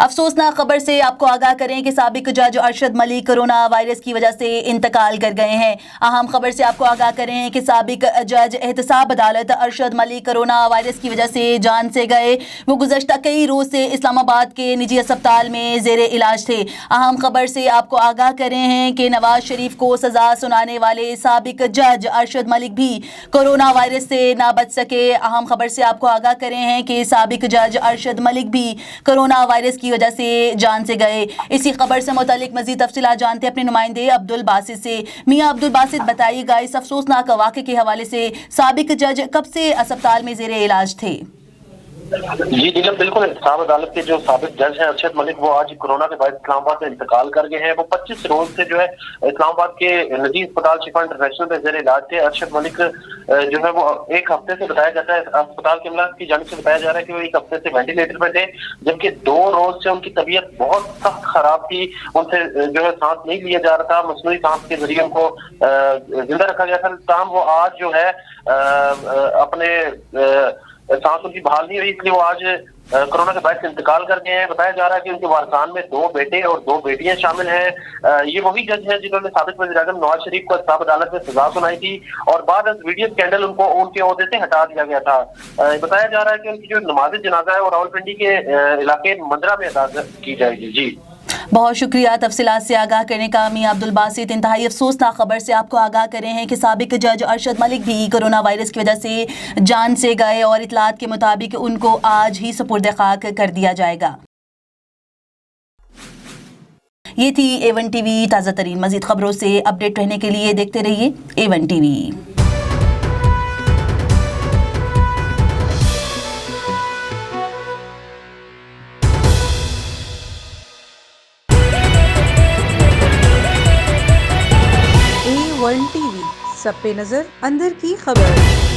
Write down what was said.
अफसोसनाक खबर से आपको आगाह करें कि साबिक जज अरशद मलिक कोरोना वायरस की वजह से इंतकाल कर गए हैं। अहम खबर से आपको आगाह करें कि साबिक जज एहतसाब अदालत अरशद मलिक कोरोना वायरस की वजह से जान से गए। वो गुज़श्ता कई रोज़ से इस्लामाबाद के निजी अस्पताल में ज़ेरे इलाज थे। अहम खबर से आपको आगाह करें हैं कि नवाज शरीफ को सज़ा सुनाने वाले साबिक जज अरशद मलिक भी कोरोना वायरस से ना बच सके। अहम खबर से आपको आगाह करें हैं कि साबिक जज अरशद मलिक भी कोरोना वायरस की वजह से जान से गए। इसी खबर से मुतालिक मज़ीद तफसीलात जानते हैं अपने नुमाइंदे अब्दुल बासित से। मियाँ अब्दुल बासित, बताइएगा इस अफसोसनाक वाक़े के हवाले से साबिक जज कब से अस्पताल में ज़ेरे इलाज थे? जी नीलम, बिल्कुल एहतसाब अदालत के जो साबिक जज हैं अरशद मलिक, वो आज कोरोना के बाद इस्लामाबाद में इंतकाल कर गए हैं। वो 25 रोज से जो है इस्लामाबाद के निजी अस्पताल शिफा इंटरनेशनल में ज़ेरे इलाज थे। अरशद मलिक जो है वो एक हफ्ते से बताया जाता है, अस्पताल के अमला की जानिब से बताया जा रहा है कि वो एक हफ्ते से वेंटिलेटर पे थे, जबकि 2 रोज से उनकी तबीयत बहुत सख्त खराब थी। उनसे जो है सांस नहीं लिया जा रहा था, मसनूई सांस के जरिए उनको जिंदा रखा गया था। ताहम वो आज जो है अपने सांस उनकी बहाल नहीं हुई, इसलिए वो आज कोरोना के बाद इंतकाल कर गए हैं। बताया जा रहा है कि उनके वारसान में 2 बेटे और 2 बेटियां शामिल हैं। ये वही जज हैं जिन्होंने साबिक वज़ीर-ए-आज़म नवाज शरीफ को एहतसाब अदालत में सजा सुनाई थी और बाद वीडियो स्कैंडल उनको उनके ओहदे से हटा दिया गया था। बताया जा रहा है कि उनकी जो नमाज जनाजा है वो रावलपिंडी के इलाके मंदरा में अदा की जाएगी। जी बहुत शुक्रिया तफसीलात से आगाह करने का मियाँ अब्दुल बासित। इंतहाई अफसोसनाक खबर से आपको आगाह करें हैं कि साबिक जज अरशद मलिक भी कोरोना वायरस की वजह से जान से गए और इतलात के मुताबिक उनको आज ही सुपुर्द खाक कर दिया जाएगा। ये थी A1 TV ताज़ा तरीन। मज़ीद खबरों से अपडेट रहने के लिए देखते रहिए A1 TV। A1 TV, सब पे नजर, अंदर की खबर।